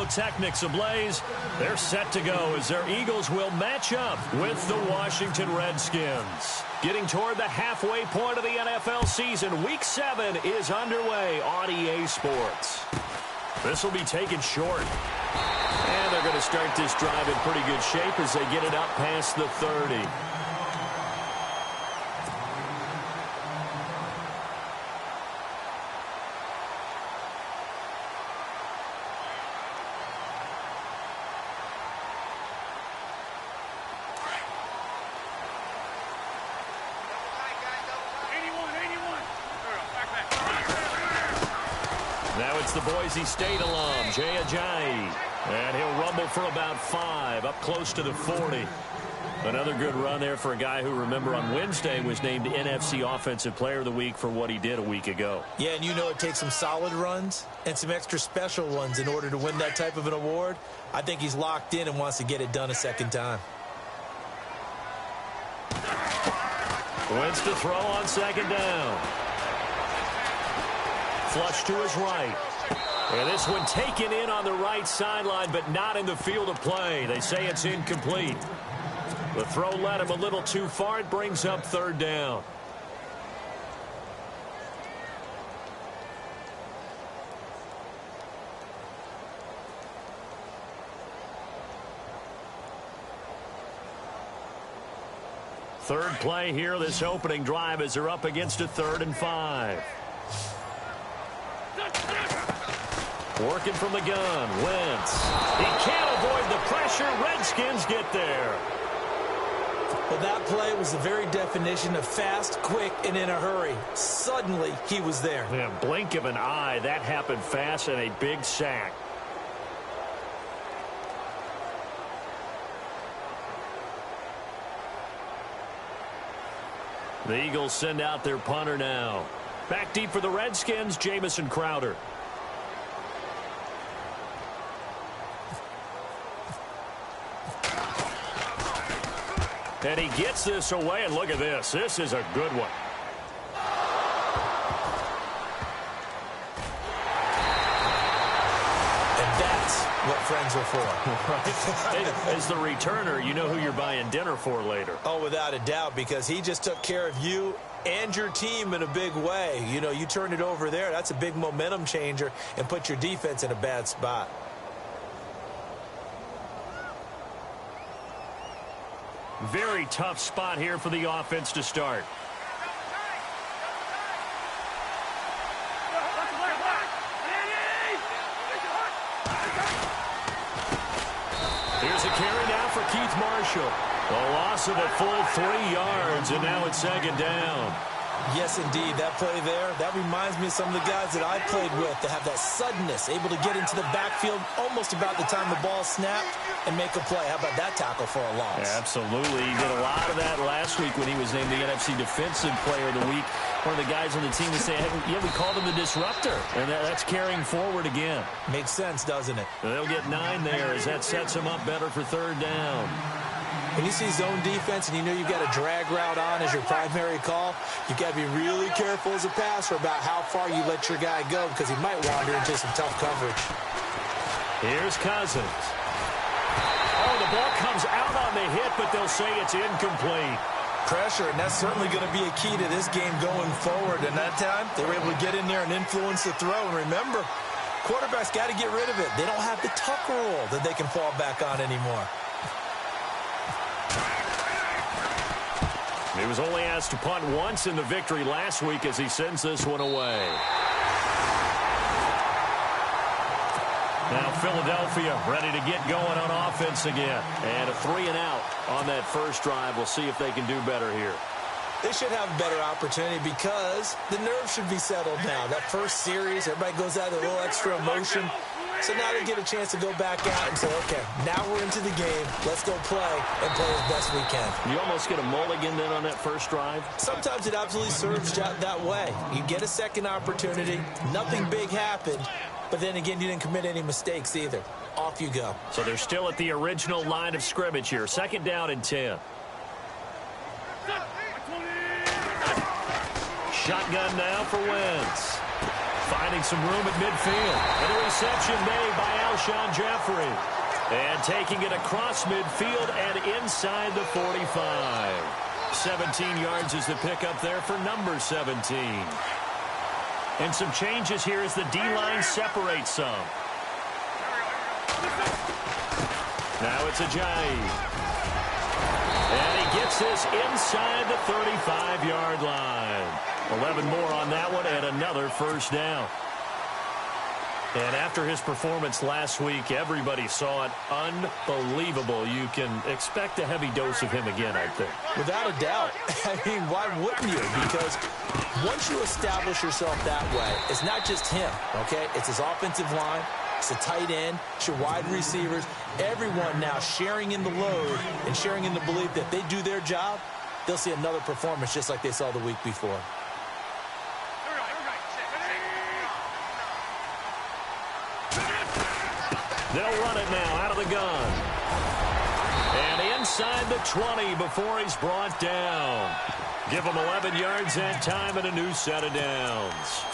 pyrotechnics ablaze. They're set to go as their Eagles will match up with the Washington Redskins. Getting toward the halfway point of the NFL season, Week 7 is underway on EA Sports. This will be taken short. And they're going to start this drive in pretty good shape as they get it up past the 30. Now it's the Boise State alum, jbatey. And he'll rumble for about 5, up close to the 40. Another good run there for a guy who, remember, on Wednesday was named NFC Offensive Player of the Week for what he did a week ago. Yeah, and you know it takes some solid runs and some extra special ones in order to win that type of an award. I think he's locked in and wants to get it done a second time. Wins to throw on second down. Flush to his right. And this one taken in on the right sideline, but not in the field of play. They say it's incomplete. The throw led him a little too far. It brings up third down. Third play here, this opening drive, as they're up against a 3rd and 5. Working from the gun, Wentz. He can't avoid the pressure. Redskins get there. Well, that play was the very definition of fast, quick, and in a hurry. Suddenly, he was there. Yeah, blink of an eye. That happened fast and a big sack. The Eagles send out their punter now. Back deep for the Redskins, Jamison Crowder. And he gets this away, and look at this. This is a good one. And that's what friends are for. As the returner, you know who you're buying dinner for later. Oh, without a doubt, because he just took care of you and your team in a big way. You know, you turned it over there. That's a big momentum changer and put your defense in a bad spot. Very tough spot here for the offense to start. Here's a carry now for Keith Marshall. A loss of a full 3 yards, and now it's second down. Yes, indeed. That play there, that reminds me of some of the guys that I played with that have that suddenness, able to get into the backfield almost about the time the ball snapped and make a play. How about that tackle for a loss? Yeah, absolutely. He did a lot of that last week when he was named the NFC Defensive Player of the Week. One of the guys on the team would say, hey, yeah, we called him the disruptor, and that's carrying forward again. Makes sense, doesn't it? They'll get 9 there as that sets him up better for third down. When you see zone defense and you know you've got a drag route on as your primary call, you've got to be really careful as a passer about how far you let your guy go because he might wander into some tough coverage. Here's Cousins. Oh, the ball comes out on the hit, but they'll say it's incomplete. Pressure, and that's certainly going to be a key to this game going forward. And that time, they were able to get in there and influence the throw. And remember, quarterbacks got to get rid of it. They don't have the tuck rule that they can fall back on anymore. He was only asked to punt once in the victory last week as he sends this one away. Now Philadelphia ready to get going on offense again. And a 3-and-out on that first drive. We'll see if they can do better here. They should have a better opportunity because the nerves should be settled now. That first series, everybody goes out with a little extra emotion. So now they get a chance to go back out and say, okay, now we're into the game. Let's go play and play as best we can. You almost get a mulligan then on that first drive? Sometimes it absolutely serves that way. You get a second opportunity. Nothing big happened. But then again, you didn't commit any mistakes either. Off you go. So they're still at the original line of scrimmage here. Second down and 10. Shotgun now for Wentz. Finding some room at midfield. And the reception made by Alshon Jeffrey. And taking it across midfield and inside the 45. 17 yards is the pickup there for number 17. And some changes here as the D-line separates some. Now it's Ajayi. And he gets this inside the 35-yard line. 11 more on that one and another first down. And after his performance last week, everybody saw it. Unbelievable. You can expect a heavy dose of him again, I think. Without a doubt. I mean, why wouldn't you? Because once you establish yourself that way, it's not just him, okay? It's his offensive line. It's the tight end. It's your wide receivers. Everyone now sharing in the load and sharing in the belief that they do their job, they'll see another performance just like they saw the week before. They'll run it now out of the gun. And inside the 20 before he's brought down. Give him 11 yards that time and a new set of downs.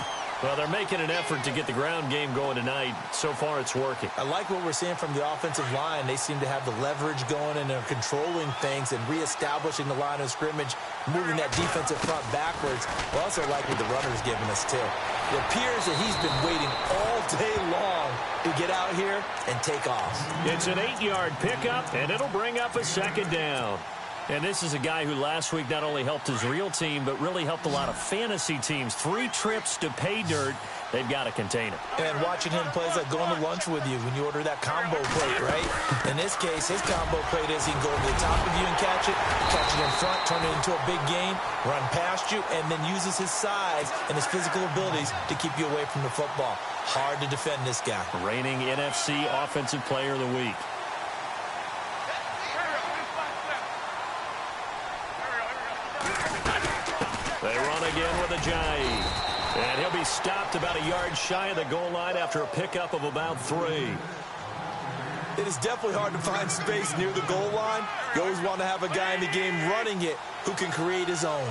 Well, they're making an effort to get the ground game going tonight. So far, it's working. I like what we're seeing from the offensive line. They seem to have the leverage going, and they're controlling things and reestablishing the line of scrimmage, moving that defensive front backwards. I also like what the runner's giving us, too. It appears that he's been waiting all day long to get out here and take off. It's an 8-yard pickup, and it'll bring up a second down. And this is a guy who last week not only helped his real team, but really helped a lot of fantasy teams. 3 trips to pay dirt. They've got to contain it. And watching him play is like going to lunch with you when you order that combo plate, right? In this case, his combo plate is he can go over the top of you and catch it in front, turn it into a big gain, run past you, and then uses his size and his physical abilities to keep you away from the football. Hard to defend this guy. Reigning NFC Offensive Player of the Week. They run again with Ajayi. And he'll be stopped about a yard shy of the goal line after a pickup of about 3. It is definitely hard to find space near the goal line. You always want to have a guy in the game running it who can create his own.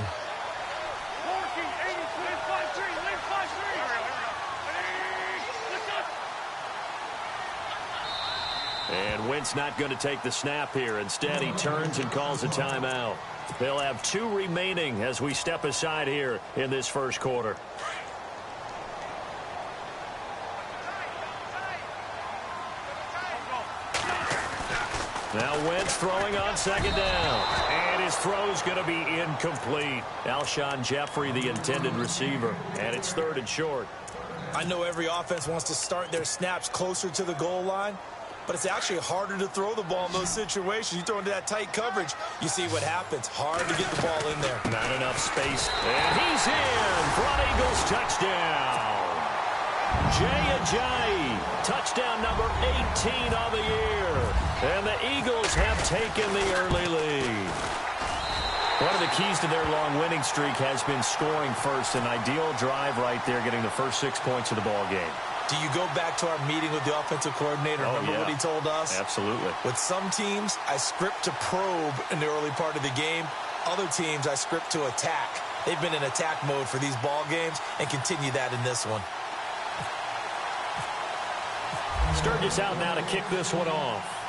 And Wentz not going to take the snap here. Instead, he turns and calls a timeout. They'll have 2 remaining as we step aside here in this first quarter. Now Wentz throwing on second down. And his throw's going to be incomplete. Alshon Jeffrey, the intended receiver. And it's 3rd and short. I know every offense wants to start their snaps closer to the goal line, but it's actually harder to throw the ball in those situations. You throw into that tight coverage, you see what happens. Hard to get the ball in there. Not enough space. And he's in. Front Eagles touchdown. Jay Ajayi, touchdown number 18 on the year. And the Eagles have taken the early lead. One of the keys to their long winning streak has been scoring first. An ideal drive right there, getting the first 6 points of the ball game. Do you go back to our meeting with the offensive coordinator? Remember what he told us? Absolutely. With some teams, I script to probe in the early part of the game. Other teams, I script to attack. They've been in attack mode for these ball games and continue that in this one. Sturgis out now to kick this one off.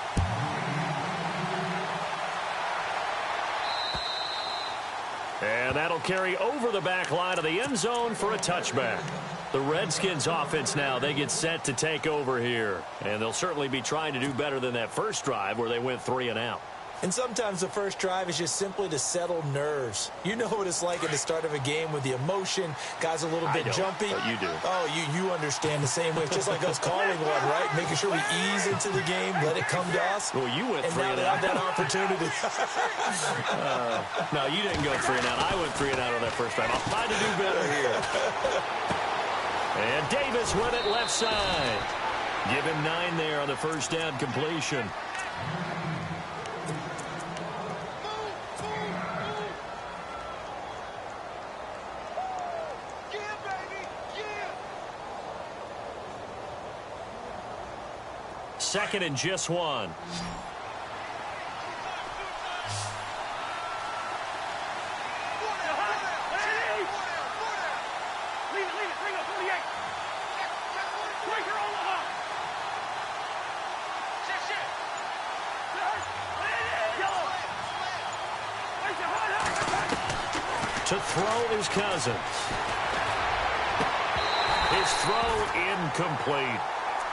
And that'll carry over the back line of the end zone for a touchback. The Redskins offense now, they get set to take over here. And they'll certainly be trying to do better than that first drive where they went 3 and out. And sometimes the first drive is just simply to settle nerves. You know what it's like at the start of a game with the emotion. Guys a little bit jumpy. But you do. Oh, you understand the same way. It's just like us calling one, right? Making sure we ease into the game, let it come to us. Well, you went 3 and out. And now they have that opportunity. No, you didn't go 3 and out. I went 3 and out on that first drive. I'll try to do better here. And Davis with it left side. Give him 9 there on the first down completion. Second and just 1. To throw is Cousins. His throw incomplete.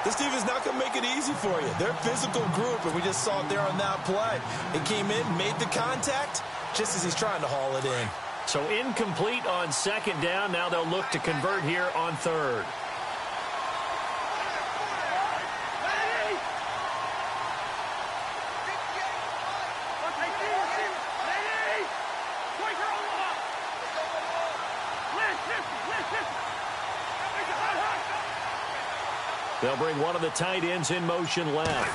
This defense is not going to make it easy for you. They're a physical group, and we just saw it there on that play. It came in, made the contact, just as he's trying to haul it in. So incomplete on second down. Now they'll look to convert here on third. They'll bring one of the tight ends in motion left.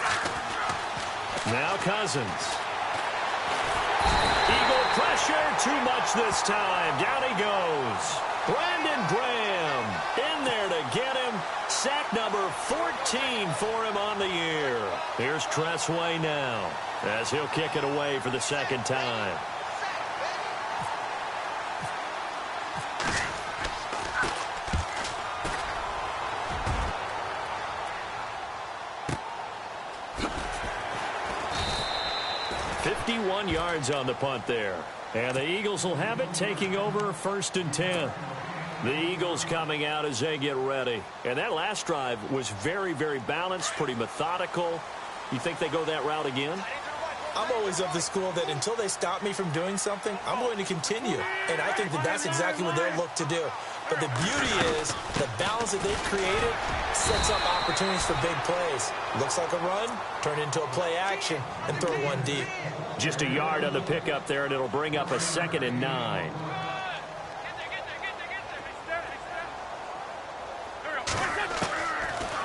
Now Cousins. Eagle pressure, too much this time. Down he goes. Brandon Graham in there to get him. Sack number 14 for him on the year. Here's Tressway now as he'll kick it away for the second time. Yards on the punt there. And the Eagles will have it, taking over 1st and 10. The Eagles coming out as they get ready. And that last drive was very, very balanced, pretty methodical. You think they go that route again? I'm always of the school that until they stop me from doing something, I'm going to continue. And I think that that's exactly what they'll look to do. But the beauty is the balance that they've created sets up opportunities for big plays. Looks like a run, turn into a play action, and throw one deep. Just a yard on the pickup there, and it'll bring up a 2nd and 9.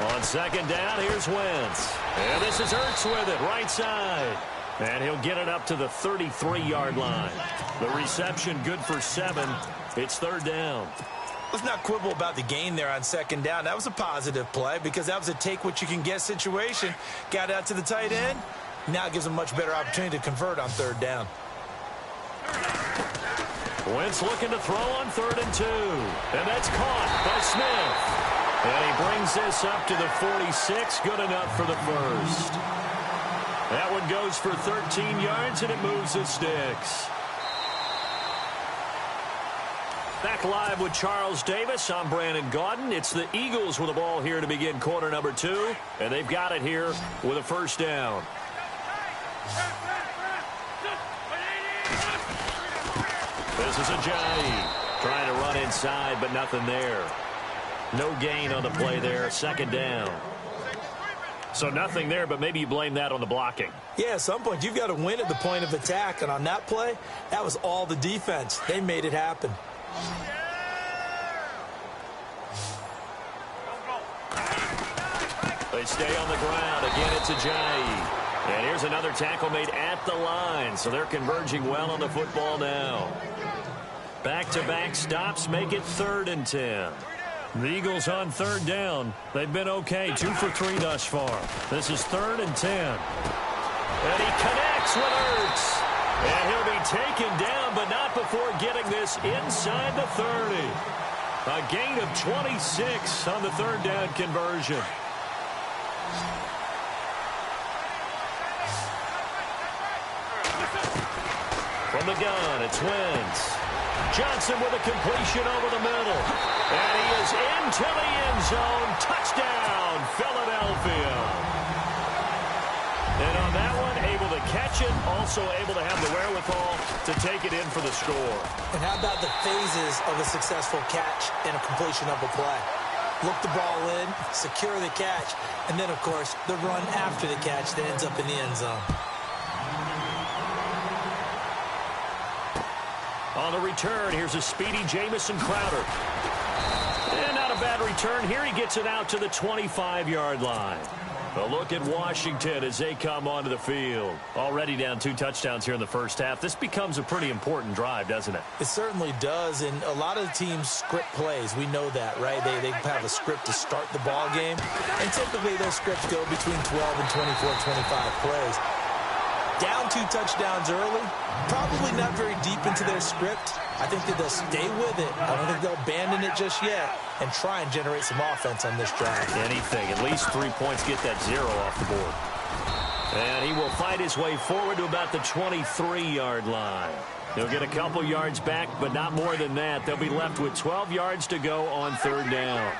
On second down, here's Wentz. And this is Ertz with it, right side. And he'll get it up to the 33-yard line. The reception good for 7. It's 3rd down. Let's not quibble about the gain there on second down. That was a positive play because that was a take-what-you-can-get situation. Got out to the tight end. Now it gives them a much better opportunity to convert on 3rd down. Wentz looking to throw on 3rd and 2. And that's caught by Smith. And he brings this up to the 46. Good enough for the first. That one goes for 13 yards, and it moves the sticks. Back live with Charles Davis. I'm Brandon Gaudin. It's the Eagles with the ball here to begin quarter number 2. And they've got it here with a 1st down. This is Ajayi trying to run inside, but nothing there. No gain on the play there. 2nd down. So nothing there, but maybe you blame that on the blocking. Yeah, at some point you've got to win at the point of attack. And on that play, that was all the defense. They made it happen. They stay on the ground. Again, it's Ajayi. And here's another tackle made at the line. So they're converging well on the football now. Back-to-back stops make it 3rd and 10. The Eagles on 3rd down. They've been okay. 2 for 3 thus far. This is 3rd and 10. And he connects with Ertz. And he'll be taken down, but not before getting this inside the 30. A gain of 26 on the 3rd down conversion. From the gun, it's Wentz. Johnson with a completion over the middle. And he is into the end zone. Touchdown, Philadelphia. And on that one, able to catch it, also able to have the wherewithal to take it in for the score. And how about the phases of a successful catch and a completion of a play? Look the ball in, secure the catch, and then, of course, the run after the catch that ends up in the end zone. On the return, here's a speedy Jamison Crowder. And not a bad return. Here he gets it out to the 25-yard line. A look at Washington as they come onto the field. Already down 2 touchdowns here in the first half. This becomes a pretty important drive, doesn't it? It certainly does, and a lot of the teams script plays. We know that, right? They have a script to start the ball game, and typically those scripts go between 12 and 24, 25 plays. Down 2 touchdowns early, probably not very deep into their script. I think that they'll stay with it. I don't think they'll abandon it just yet and try and generate some offense on this drive. Anything. At least 3 points, get that 0 off the board. And he will fight his way forward to about the 23-yard line. They'll get a couple yards back, but not more than that. They'll be left with 12 yards to go on third down.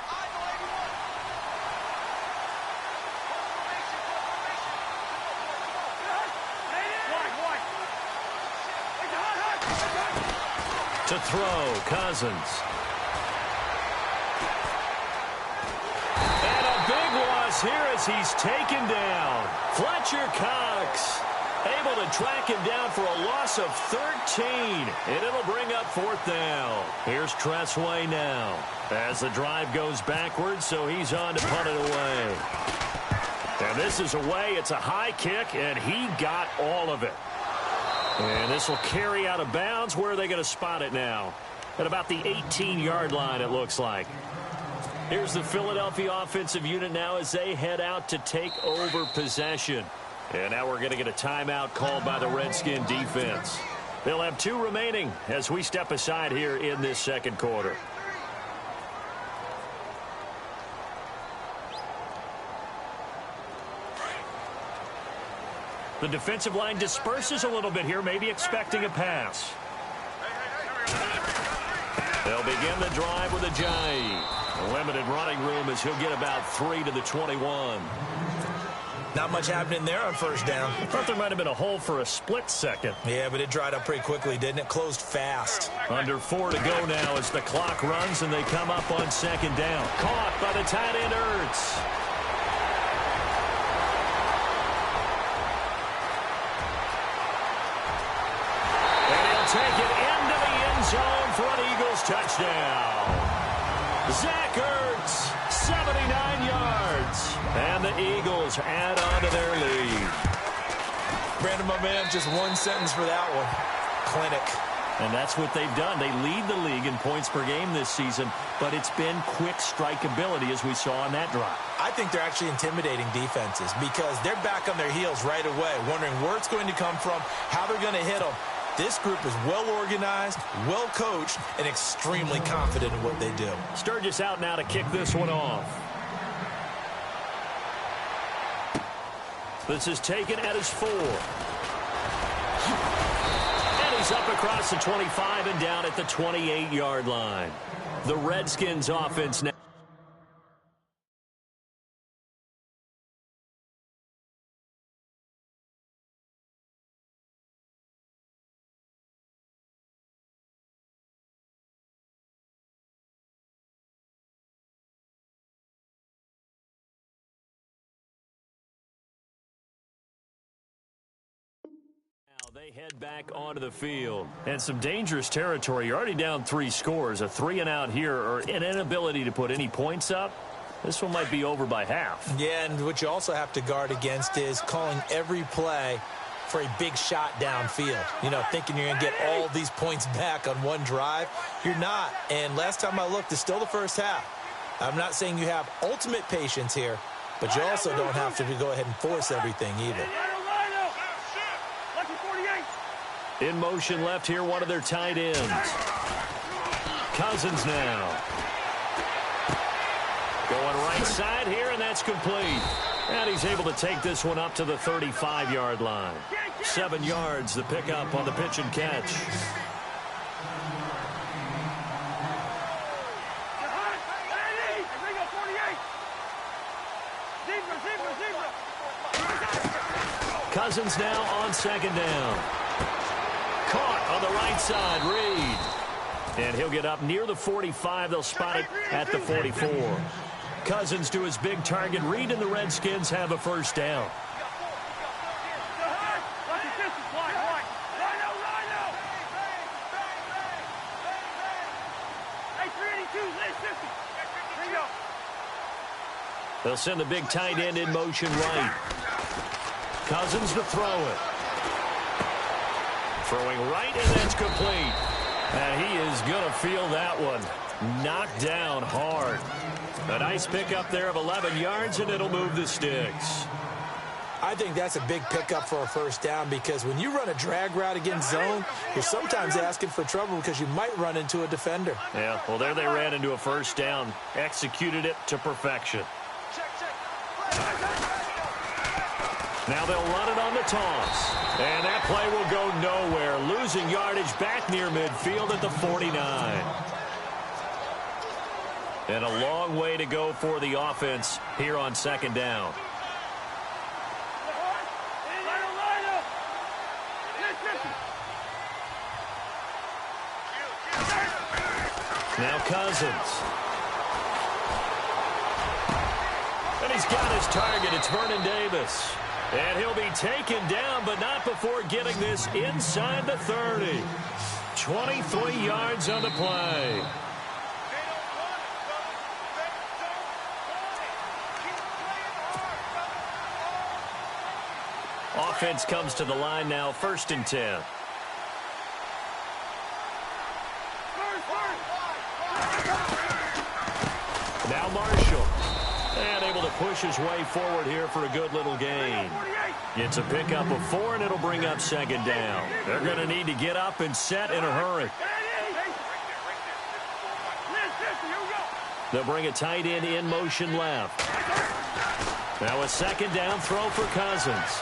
To throw, Cousins. And a big loss here as he's taken down. Fletcher Cox able to track him down for a loss of 13, and it'll bring up fourth down. Here's Tressway now as the drive goes backwards, so he's on to punt it away. And this is away. It's a high kick, and he got all of it. And this will carry out of bounds. Where are they going to spot it now? At about the 18-yard line, it looks like. Here's the Philadelphia offensive unit now as they head out to take over possession. And now we're going to get a timeout called by the Redskin defense. They'll have 2 remaining as we step aside here in this second quarter. The defensive line disperses a little bit here, maybe expecting a pass. They'll begin the drive with Ajayi. Limited running room as he'll get about 3 to the 21. Not much happening there on first down. I thought there might have been a hole for a split second. Yeah, but it dried up pretty quickly, didn't it? Closed fast. Under 4 to go now as the clock runs and they come up on second down. Caught by the tight end, Ertz. Take it into the end zone for an Eagles touchdown. Zach Ertz, 79 yards. And the Eagles add on to their lead. Brandon, my man, just one sentence for that one. Clinic. And that's what they've done. They lead the league in points per game this season, but it's been quick strikeability as we saw on that drive. I think they're actually intimidating defenses because they're back on their heels right away, wondering where it's going to come from, how they're going to hit them. This group is well organized, well coached, and extremely confident in what they do. Sturgis out now to kick this one off. This is taken at his 4. And he's up across the 25 and down at the 28-yard line. The Redskins offense now. They head back onto the field. And some dangerous territory. You're already down 3 scores. A 3-and-out here or an inability to put any points up. This one might be over by half. Yeah, and what you also have to guard against is calling every play for a big shot downfield. You know, thinking you're going to get all these points back on one drive. You're not. And last time I looked, it's still the first half. I'm not saying you have ultimate patience here, but you also don't have to go ahead and force everything either. In motion left here, one of their tight ends. Cousins now. Going right side here, and that's complete. And he's able to take this one up to the 35-yard line. 7 yards, the pickup on the pitch and catch. Cousins now on second down. Caught on the right side, Reed. And he'll get up near the 45. They'll spot it at the 44. Cousins to his big target. Reed and the Redskins have a first down. They'll send the big tight end in motion right. Cousins to throw it. Throwing right, and that's complete. And he is going to feel that one. Knocked down hard. A nice pickup there of 11 yards, and it'll move the sticks. I think that's a big pickup for a first down because when you run a drag route against zone, you're sometimes asking for trouble because you might run into a defender. Yeah, well, there they ran into a first down. Executed it to perfection. Now they'll run it on the toss. And that play will go nowhere, losing yardage back near midfield at the 49. And a long way to go for the offense here on second down. Now Cousins. And he's got his target. It's Vernon Davis. And he'll be taken down, but not before getting this inside the 30. 23 yards on the play. Offense comes to the line now, 1st and 10. Now Marshall. And able to push his way forward here for a good little gain. It's a pickup of 4, and it'll bring up second down. They're going to need to get up and set in a hurry. They'll bring a tight end in motion left. Now a second down throw for Cousins.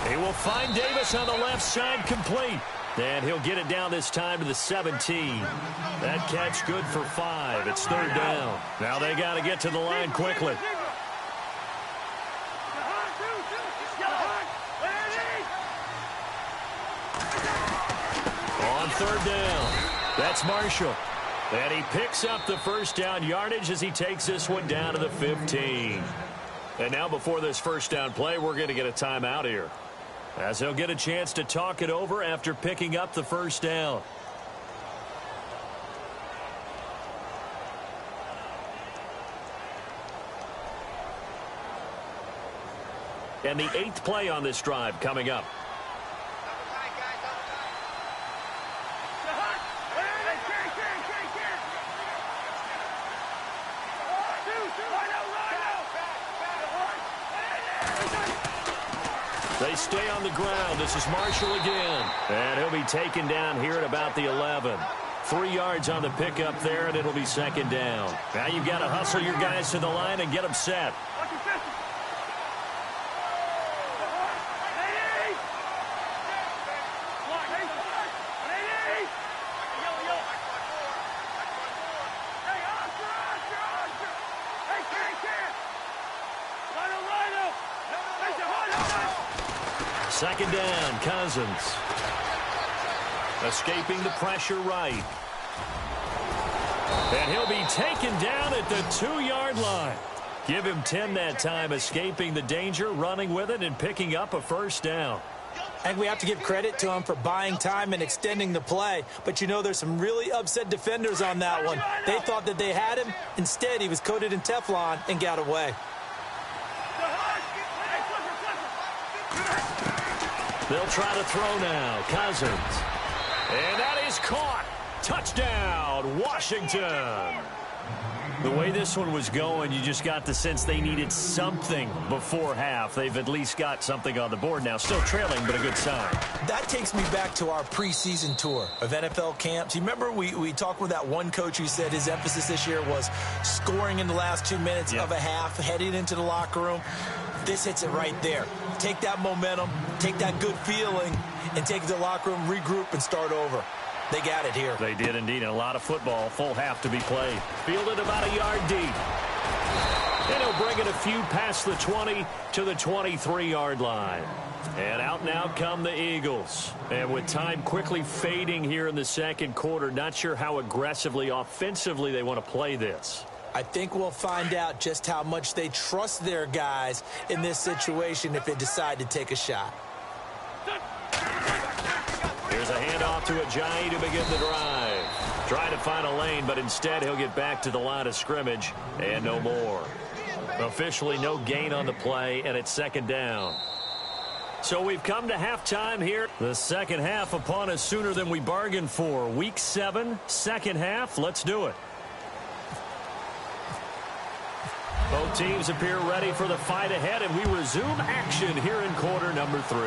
He will find Davis on the left side, complete. And he'll get it down this time to the 17. That catch good for 5. It's 3rd down. Now they got to get to the line quickly. On 3rd down, that's Marshall. And he picks up the 1st down yardage as he takes this one down to the 15. And now before this 1st down play, we're going to get a timeout here, as he'll get a chance to talk it over after picking up the 1st down. And the 8th play on this drive coming up. They stay on the ground. This is Marshall again. And he'll be taken down here at about the 11. 3 yards on the pickup there, and it'll be second down. Now you've got to hustle your guys to the line and get them set. Second down, Cousins. Escaping the pressure right. And he'll be taken down at the 2-yard line. Give him 10 that time, escaping the danger, running with it, and picking up a 1st down. I think we have to give credit to him for buying time and extending the play. But, you know, there's some really upset defenders on that one. They thought that they had him. Instead, he was coated in Teflon and got away. They'll try to throw now. Cousins. And that is caught. Touchdown, Washington. The way this one was going, you just got the sense they needed something before half. They've at least got something on the board now. Still trailing, but a good sign. That takes me back to our preseason tour of NFL camps. You remember we talked with that one coach who said his emphasis this year was scoring in the last 2 minutes of a half, heading into the locker room. This hits it right there. Take that momentum, take that good feeling, and take it to the locker room, regroup, and start over. They got it here. They did indeed. And a lot of football, full half to be played. Fielded about a yard deep. And he'll bring it a few past the 20 to the 23-yard line. And out now come the Eagles. And with time quickly fading here in the second quarter, not sure how aggressively, offensively they want to play this. I think we'll find out just how much they trust their guys in this situation if they decide to take a shot. Here's a handoff to Ajayi to begin the drive. Trying to find a lane, but instead he'll get back to the line of scrimmage and no more. Officially no gain on the play, and it's second down. So we've come to halftime here. The second half upon us sooner than we bargained for. Week 7, second half. Let's do it. Both teams appear ready for the fight ahead, and we resume action here in quarter number 3.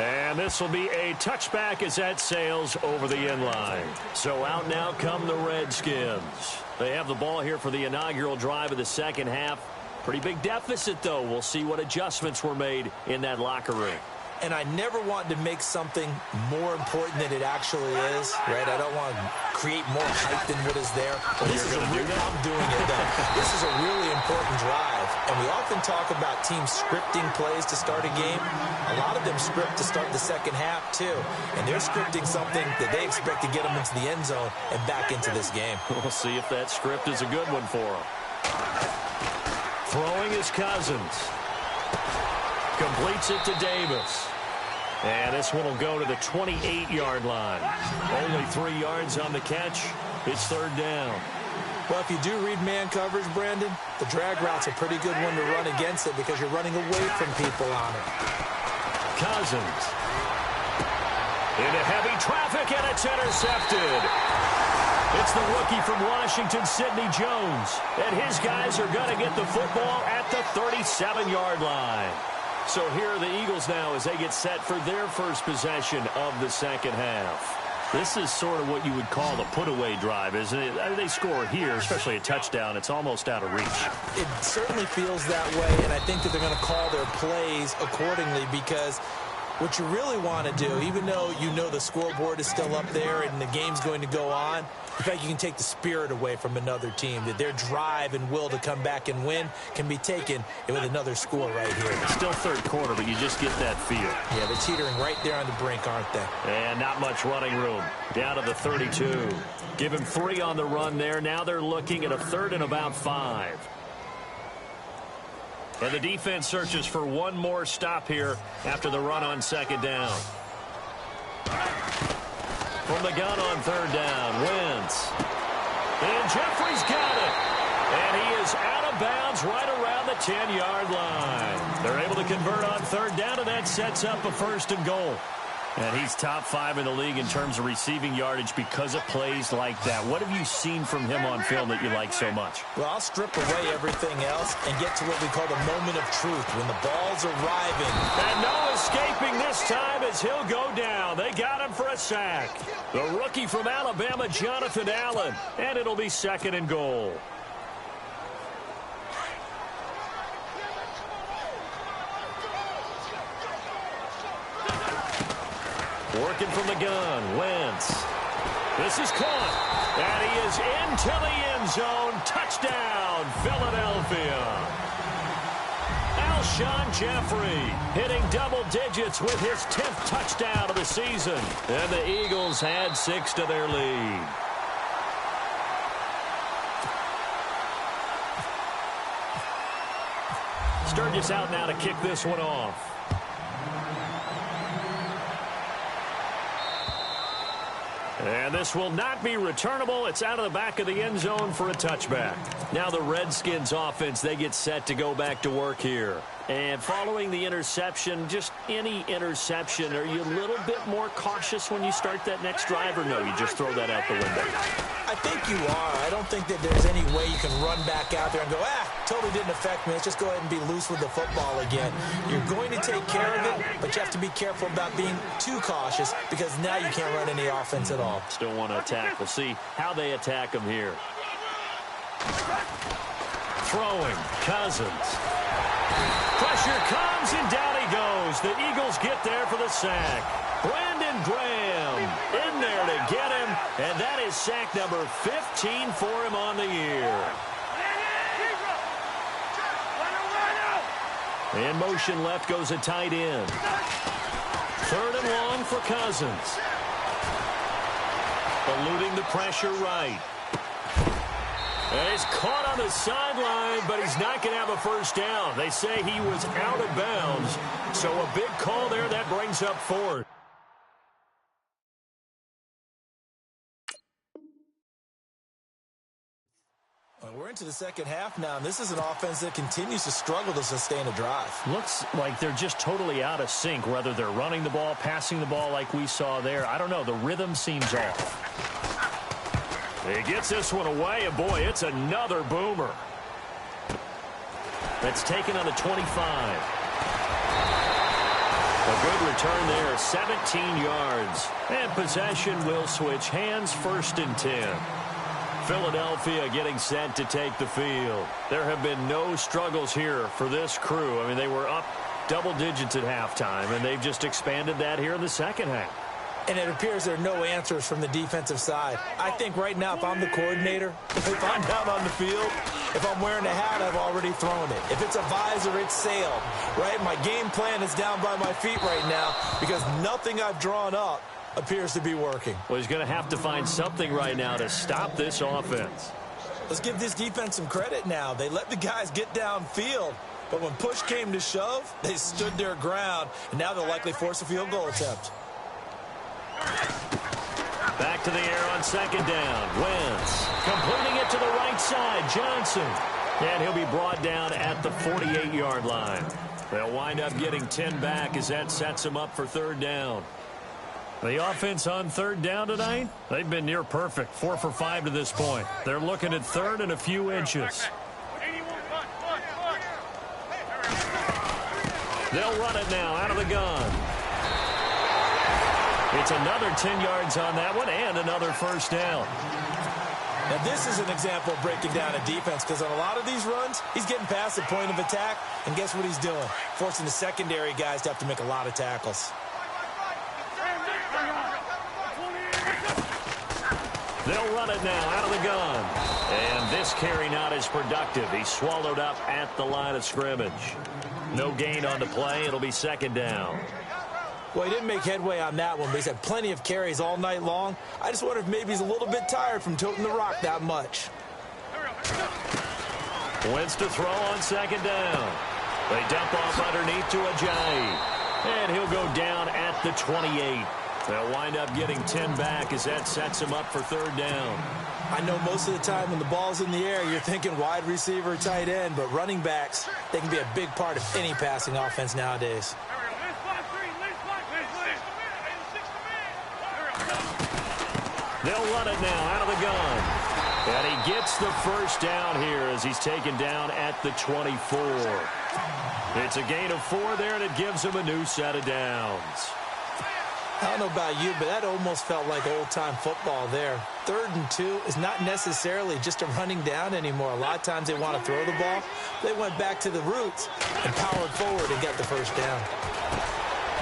And this will be a touchback as that sails over the end line. So out now come the Redskins. They have the ball here for the inaugural drive of the second half. Pretty big deficit, though. We'll see what adjustments were made in that locker room. And I never want to make something more important than it actually is, right? I don't want to create more hype than what is there. But this is I'm doing it, though. This is a really important drive. And we often talk about teams scripting plays to start a game. A lot of them script to start the second half, too. And they're scripting something that they expect to get them into the end zone and back into this game. We'll see if that script is a good one for them. Throwing is Cousins. Completes it to Davis. And this one will go to the 28-yard line. Only 3 yards on the catch. It's third down. Well, if you do read man coverage, Brandon, the drag route's a pretty good one to run against it because you're running away from people on it. Cousins. Into heavy traffic, and it's intercepted. It's the rookie from Washington, Sidney Jones. And his guys are going to get the football at the 37-yard line. So here are the Eagles now as they get set for their first possession of the second half. This is sort of what you would call the put-away drive, isn't it? They score here, especially a touchdown. It's almost out of reach. It certainly feels that way, and I think that they're going to call their plays accordingly because what you really want to do, even though you know the scoreboard is still up there and the game's going to go on, in fact, you can take the spirit away from another team, that their drive and will to come back and win can be taken with another score right here. It's still third quarter, but you just get that feel. Yeah, they're teetering right there on the brink, aren't they? And not much running room. Down to the 32. Give him 3 on the run there. Now they're looking at a third and about 5. And the defense searches for one more stop here after the run on second down. From the gun on third down, Wentz. And Jeffrey's got it. And he is out of bounds right around the 10-yard line. They're able to convert on third down, and that sets up a first and goal. And he's top 5 in the league in terms of receiving yardage because of plays like that. What have you seen from him on film that you like so much? Well, I'll strip away everything else and get to what we call the moment of truth, when the ball's arriving. And no escaping this time as he'll go down. They got him for a sack. The rookie from Alabama, Jonathan Allen. And it'll be second and goal. Working from the gun, Wentz. This is caught. And he is into the end zone. Touchdown, Philadelphia. Alshon Jeffrey hitting double digits with his 10th touchdown of the season. And the Eagles add 6 to their lead. Sturgis out now to kick this one off. And this will not be returnable. It's out of the back of the end zone for a touchback. Now the Redskins offense, they get set to go back to work here. And following the interception, just any interception, are you a little bit more cautious when you start that next drive, or no, you just throw that out the window? I think you are. I don't think that there's any way you can run back out there and go, totally didn't affect me. Let's just go ahead and be loose with the football again. You're going to take care of it, but you have to be careful about being too cautious because now you can't run any offense at all. Still want to attack. We'll see how they attack him here. Throwing, Cousins. Pressure comes, and down he goes. The Eagles get there for the sack. Brandon Graham in there to get him, and that is sack number 15 for him on the year. In motion left goes a tight end. Third and long for Cousins. Eluding the pressure right. And he's caught on the sideline, but he's not going to have a first down. They say he was out of bounds. So a big call there that brings up fourth. We're into the second half now, and this is an offense that continues to struggle to sustain a drive. Looks like they're just totally out of sync, whether they're running the ball, passing the ball like we saw there. I don't know. The rhythm seems off. He gets this one away, and boy, it's another boomer. That's taken on the 25. A good return there, 17 yards. And possession will switch hands, first and 10. Philadelphia getting set to take the field. There have been no struggles here for this crew. I mean, they were up double digits at halftime, and they've just expanded that here in the second half. And it appears there are no answers from the defensive side. I think right now, if I'm the coordinator, if I'm down on the field, if I'm wearing a hat, I've already thrown it. If it's a visor, it's sailed, right? My game plan is down by my feet right now because nothing I've drawn up appears to be working. Well, he's going to have to find something right now to stop this offense. Let's give this defense some credit now. They let the guys get downfield, but when push came to shove, they stood their ground, and now they'll likely force a field goal attempt. Back to the air on second down. Wentz completing it to the right side. Johnson. And he'll be brought down at the 48-yard line. They'll wind up getting 10 back as that sets them up for third down. The offense on third down tonight, they've been near perfect. 4 for 5 to this point. They're looking at third and a few inches. They'll run it now out of the gun. It's another 10 yards on that one and another first down. Now, this is an example of breaking down a defense because on a lot of these runs, he's getting past the point of attack, and guess what he's doing? Forcing the secondary guys to have to make a lot of tackles. They'll run it now out of the gun. And this carry not as productive. He's swallowed up at the line of scrimmage. No gain on the play. It'll be second down. Well, he didn't make headway on that one, but he's had plenty of carries all night long. I just wonder if maybe he's a little bit tired from toting the rock that much. Wentz to throw on second down. They dump off underneath to Ajayi. And he'll go down at the 28. They'll wind up getting 10 back as that sets him up for third down. I know most of the time when the ball's in the air, you're thinking wide receiver, tight end, but running backs, they can be a big part of any passing offense nowadays. They'll run it now out of the gun. And he gets the first down here as he's taken down at the 24. It's a gain of 4 there, and it gives him a new set of downs. I don't know about you, but that almost felt like old-time football there. 3rd and 2 is not necessarily just a running down anymore. A lot of times they want to throw the ball. They went back to the roots and powered forward and got the first down.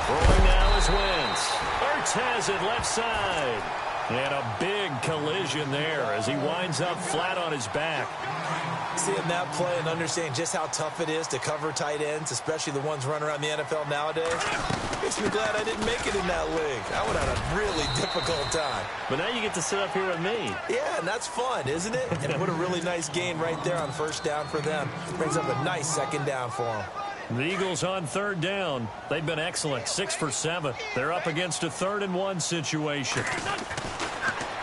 Throwing now is Wentz. Ertz has it left side. And a big collision there as he winds up flat on his back. Seeing that play and understanding just how tough it is to cover tight ends, especially the ones running around the NFL nowadays, makes me glad I didn't make it in that league. I would have had a really difficult time. But now you get to sit up here with me. Yeah, and that's fun, isn't it? And what a really nice gain right there on first down for them. Brings up a nice second down for them. The Eagles on third down. They've been excellent, 6 for 7. They're up against a 3rd and 1 situation.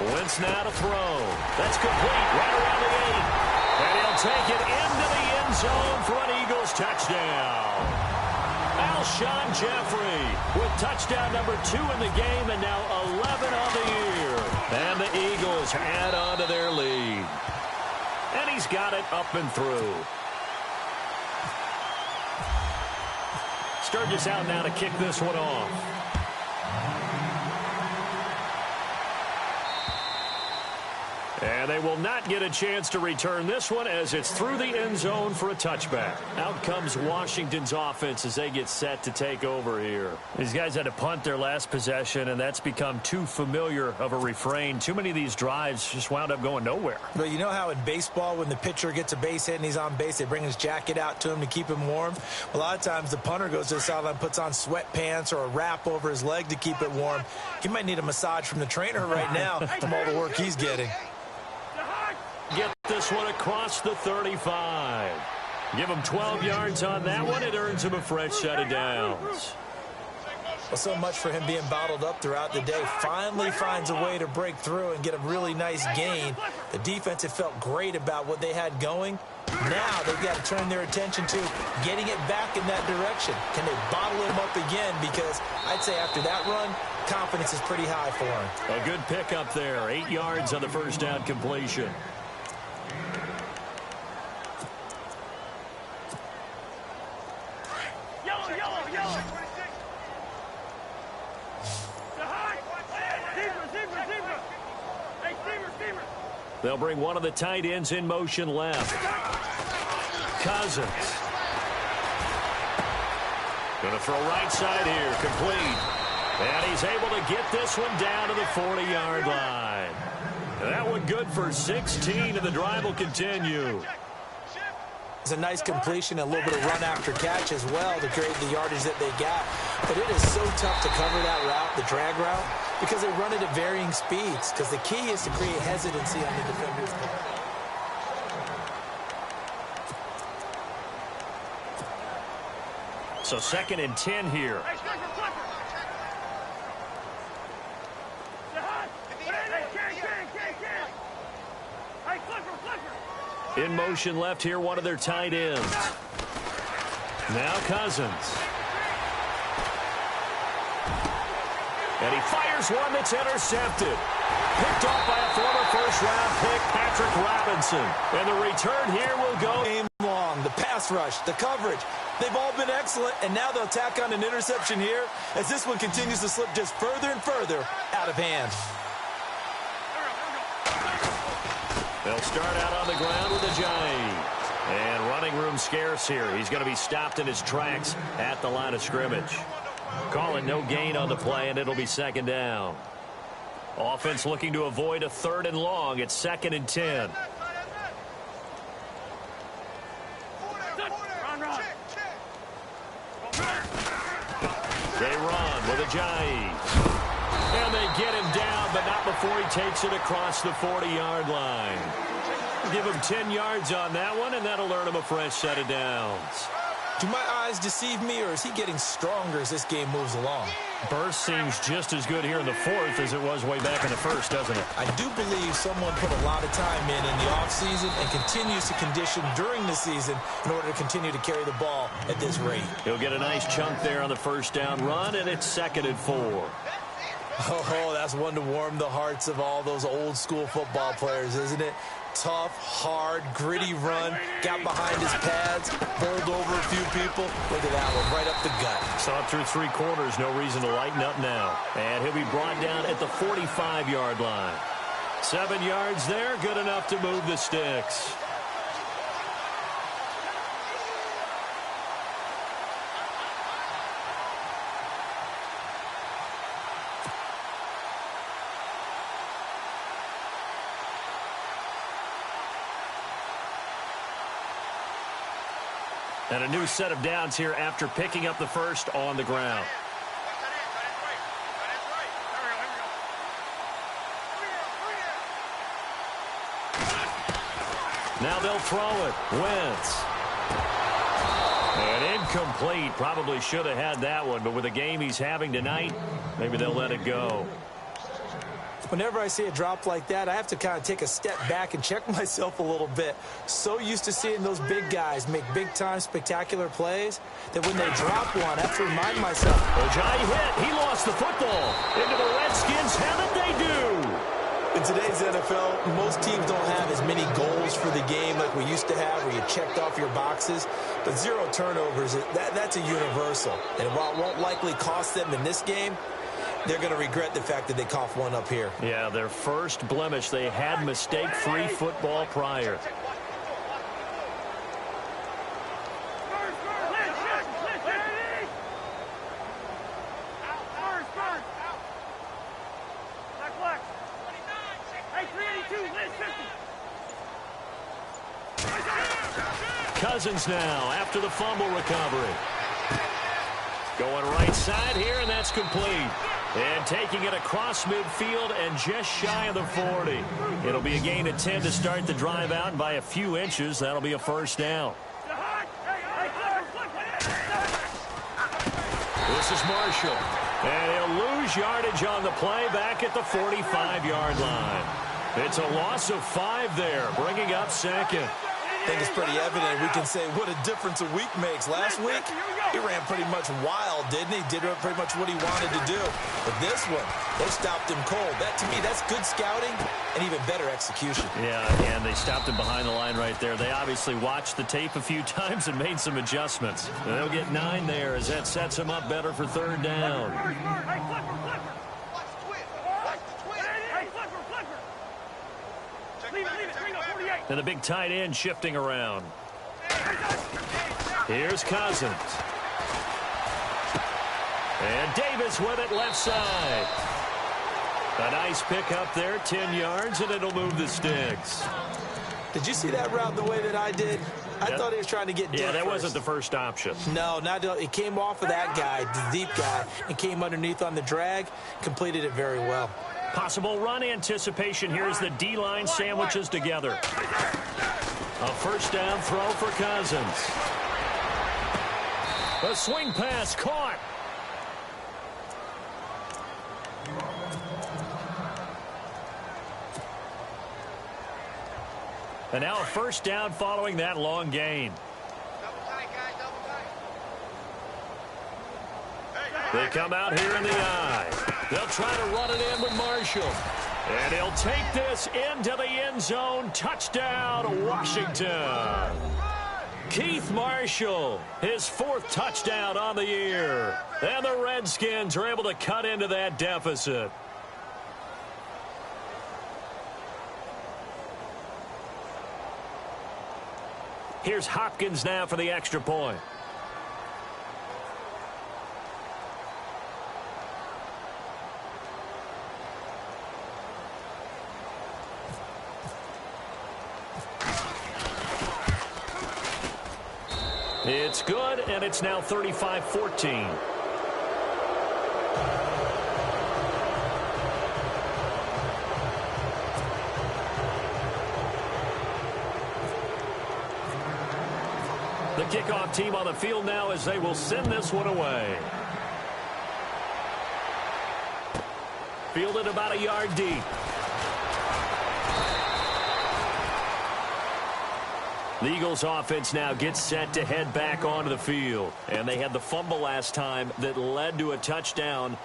Wentz now to throw. That's complete right around the 8. And he'll take it into the end zone for an Eagles touchdown. Alshon Jeffrey with touchdown number 2 in the game and now 11 on the year. And the Eagles add on to their lead. And he's got it up and through. Sturgis out now to kick this one off. And they will not get a chance to return this one as it's through the end zone for a touchback. Out comes Washington's offense as they get set to take over here. These guys had to punt their last possession, and that's become too familiar of a refrain. Too many of these drives just wound up going nowhere. But you know how in baseball when the pitcher gets a base hit and he's on base, they bring his jacket out to him to keep him warm? A lot of times the punter goes to the sideline, puts on sweatpants or a wrap over his leg to keep it warm. He might need a massage from the trainer right now from all the work he's getting. Get this one across the 35. Give him 12 yards on that one. It earns him a fresh set of downs. Well, so much for him being bottled up throughout the day. Finally finds a way to break through and get a really nice gain. The defense had felt great about what they had going. Now they've got to turn their attention to getting it back in that direction. Can they bottle him up again? Because I'd say after that run, confidence is pretty high for him. A good pickup there. 8 yards on the first down completion. They'll bring one of the tight ends in motion left. Cousins. Going to throw right side here. Complete. And he's able to get this one down to the 40-yard line. That one good for 16, and the drive will continue. It's a nice completion, a little bit of run after catch as well to create the yardage that they got. But it is so tough to cover that route, the drag route, because they run it at varying speeds, because the key is to create hesitancy on the defender's part. So 2nd and 10 here. In motion left here, one of their tight ends. Now Cousins. And he fires one that's intercepted. Picked off by a former first-round pick, Patrick Robinson. And the return here will go game long. The pass rush, the coverage, they've all been excellent, and now they'll tack on an interception here as this one continues to slip just further and further out of hand. They'll start out on the ground with a Giant. And running room scarce here. He's going to be stopped in his tracks at the line of scrimmage. Call it no gain on the play, and it'll be 2nd down. Offense looking to avoid a 3rd and long. It's 2nd and 10. They run with a Giant. And they get him down, but not before he takes it across the 40-yard line. Give him 10 yards on that one, and that'll earn him a fresh set of downs. Do my eyes deceive me, or is he getting stronger as this game moves along? Burst seems just as good here in the 4th as it was way back in the 1st, doesn't it? I do believe someone put a lot of time in the offseason and continues to condition during the season in order to continue to carry the ball at this rate. He'll get a nice chunk there on the 1st down run, and it's 2nd and 4. Oh, that's one to warm the hearts of all those old school football players, isn't it? Tough, hard, gritty run, got behind his pads, bowled over a few people. Look at that one, right up the gut. Saw it through 3 quarters, no reason to lighten up now. And he'll be brought down at the 45-yard line. 7 yards there, good enough to move the sticks. And a new set of downs here after picking up the 1st on the ground. Now they'll throw it. Wentz. And incomplete. Probably should have had that one, but with the game he's having tonight, maybe they'll let it go. Whenever I see a drop like that, I have to kind of take a step back and check myself a little bit. So used to seeing those big guys make big-time spectacular plays that when they drop one, I have to remind myself. Ojai hit. He lost the football. Into the Redskins. Haven't they do? In today's NFL, most teams don't have as many goals for the game like we used to have where you checked off your boxes. But 0 turnovers, that's a universal. And while it won't likely cost them in this game, they're going to regret the fact that they coughed one up here. Yeah, their first blemish. They had mistake-free football prior. Cousins now after the fumble recovery. Going right side here, and that's complete. And taking it across midfield and just shy of the 40. It'll be a gain of 10 to start the drive out, and by a few inches, that'll be a 1st down. This is Marshall. And he'll lose yardage on the play back at the 45-yard line. It's a loss of 5 there, bringing up 2nd. I think it's pretty evident. We can say what a difference a week makes. Last week, he ran pretty much wild, didn't he? Did pretty much what he wanted to do. But this one, they stopped him cold. That, to me, that's good scouting and even better execution. Yeah, and they stopped him behind the line right there. They obviously watched the tape a few times and made some adjustments. And they'll get 9 there as that sets him up better for 3rd down. And the big tight end shifting around. Here's Cousins. And Davis with it left side. A nice pickup there, 10 yards, and it'll move the sticks. Did you see that route the way that I did? I thought he was trying to get deep. Yeah, that wasn't the first option. No, it came off of that guy, the deep guy, and came underneath on the drag, completed it very well. Possible run anticipation here as the D-line sandwiches together. A first down throw for Cousins. A swing pass caught. And now a first down following that long gain. They come out here in the eye. They'll try to run it in with Marshall. And he'll take this into the end zone. Touchdown, Washington. Keith Marshall, his 4th touchdown on the year. And the Redskins are able to cut into that deficit. Here's Hopkins now for the extra point. It's good, and it's now 35-14. The kickoff team on the field now as they will send this one away. Fielded about a yard deep. The Eagles offense now gets set to head back onto the field. And they had the fumble last time that led to a touchdown.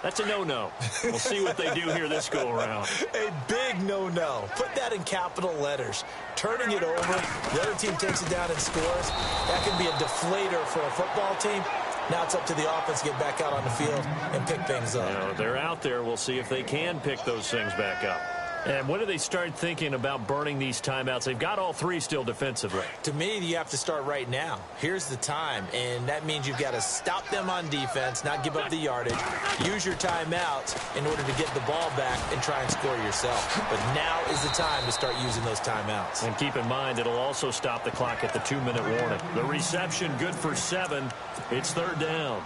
That's a no-no. We'll see what they do here this go-around. A big no-no. Put that in capital letters. Turning it over, the other team takes it down and scores. That can be a deflator for a football team. Now it's up to the offense to get back out on the field and pick things up. You know, they're out there. We'll see if they can pick those things back up. And when do they start thinking about burning these timeouts? They've got all 3 still defensively. To me, you have to start right now. Here's the time, and that means you've got to stop them on defense, not give up the yardage, use your timeouts in order to get the ball back and try and score yourself. But now is the time to start using those timeouts. And keep in mind, it'll also stop the clock at the 2-minute warning. The reception good for 7. It's 3rd down.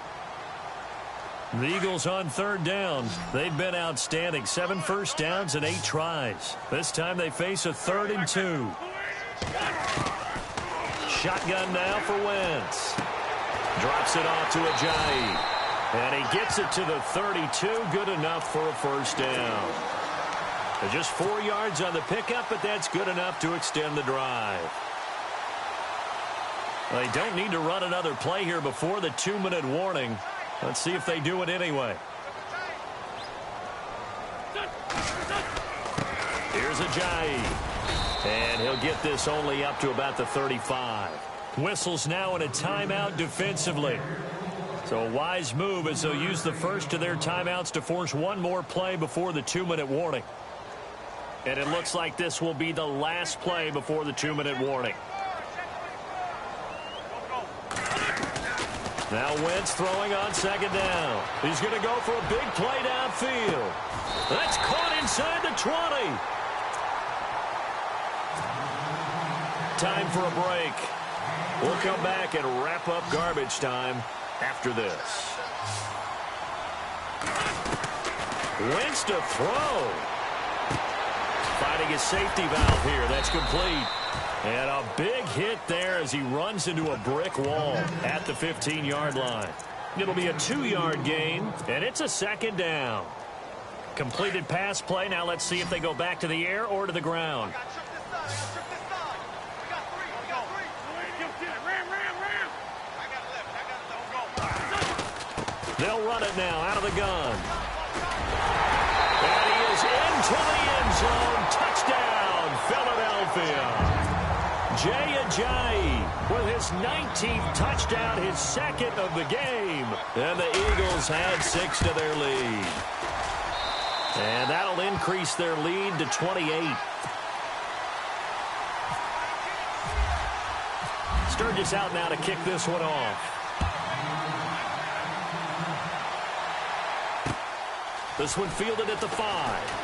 The Eagles on 3rd down. They've been outstanding. 7 first downs and 8 tries. This time they face a 3rd and 2. Shotgun now for Wentz. Drops it off to Ajayi. And he gets it to the 32. Good enough for a first down. They're just 4 yards on the pickup, but that's good enough to extend the drive. They don't need to run another play here before the 2-minute warning. Let's see if they do it anyway. Here's Ajayi. And he'll get this only up to about the 35. Whistles now in a timeout defensively. So a wise move as they'll use the first of their timeouts to force one more play before the 2-minute warning. And it looks like this will be the last play before the 2-minute warning. Now Wentz throwing on 2nd down. He's going to go for a big play downfield. That's caught inside the 20. Time for a break. We'll come back and wrap up garbage time after this. Wentz to throw. Finding his safety valve here. That's complete. And a big hit there as he runs into a brick wall at the 15-yard line. It'll be a 2-yard gain, and it's a 2nd down. Completed pass play. Now let's see if they go back to the air or to the ground. They'll run it now out of the gun. And he is into the end zone. Touchdown, Philadelphia. Ajayi with his 19th touchdown, his 2nd of the game. And the Eagles add 6 to their lead. And that'll increase their lead to 28. Sturgis out now to kick this one off. This one fielded at the 5.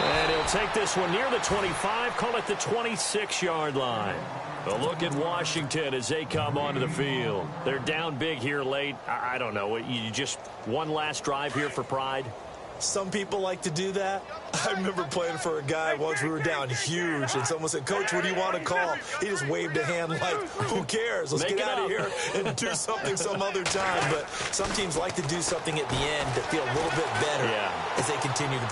And he'll take this one near the 25, call it the 26-yard line. A look at Washington as they come onto the field. They're down big here late. I don't know. You just one last drive here for pride? Some people like to do that. I remember playing for a guy once. We were down huge, and someone said, "Coach, what do you want to call?" He just waved a hand like, "Who cares? Let's get out of here and do something some other time." But some teams like to do something at the end to feel a little bit better as they continue to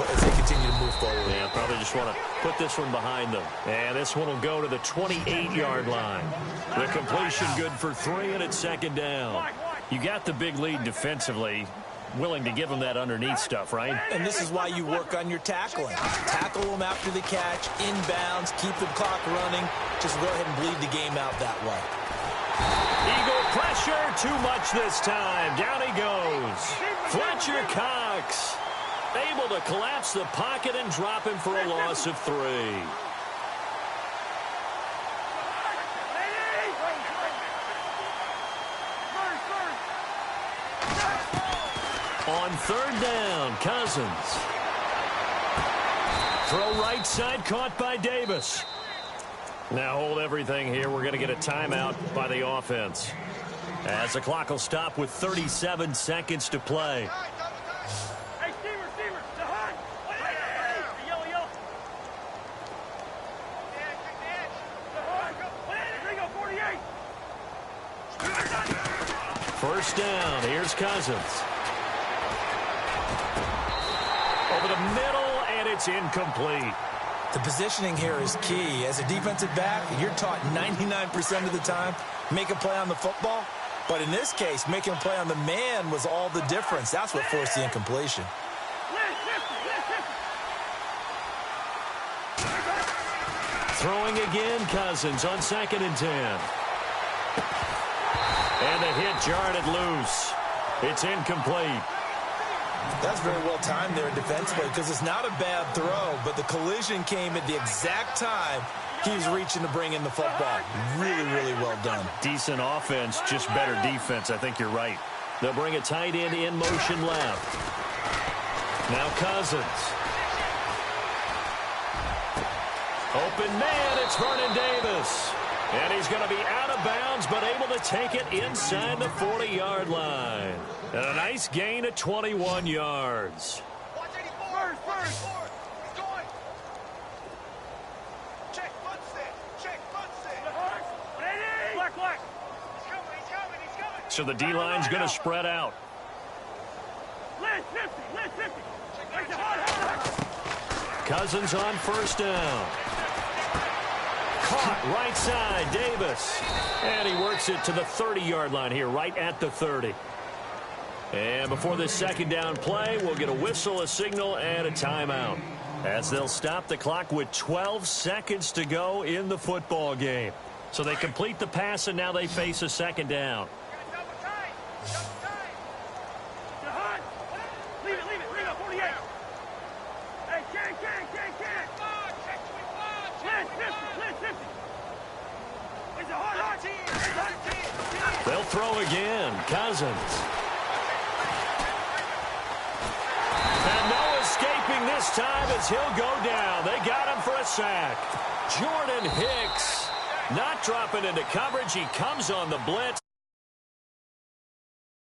move forward. Yeah, probably just want to put this one behind them. And this one will go to the 28-yard line. The completion good for 3, and it's second down. You got the big lead defensively. Willing to give them that underneath stuff, right? And this is why you work on your tackling. Tackle them after the catch, inbounds, keep the clock running. Just go ahead and bleed the game out that way. Eagle pressure, too much this time. Down he goes. Fletcher Cox able to collapse the pocket and drop him for a loss of 3. On third down, Cousins. Throw right side, caught by Davis. Now hold everything here. We're going to get a timeout by the offense, as the clock will stop with 37 seconds to play. First down, here's Cousins. Over the middle, and it's incomplete. The positioning here is key. As a defensive back, you're taught 99% of the time, make a play on the football. But in this case, making a play on the man was all the difference. That's what forced the incompletion. Throwing again, Cousins on 2nd and 10. And the hit jarred it loose. It's incomplete. That's very well timed there defensively, because it's not a bad throw, but the collision came at the exact time he was reaching to bring in the football. Really, really well done. Decent offense, just better defense. I think you're right. They'll bring a tight end in motion left. Now Cousins. Open man, it's Vernon Davis. And he's going to be out of bounds, but able to take it inside the 40-yard line. And a nice gain of 21 yards. First. He's going. Check, foot set. Black. He's coming. So the D-line's going to spread out. Cousins on first down. Caught right side, Davis. And he works it to the 30-yard line here, right at the 30. And before this second down play, we'll get a whistle, a signal, and a timeout, as they'll stop the clock with 12 seconds to go in the football game. So they complete the pass, and now they face a second down. They'll throw again. Cousins. And no escaping this time as he'll go down. They got him for a sack. Jordan Hicks not dropping into coverage. He comes on the blitz.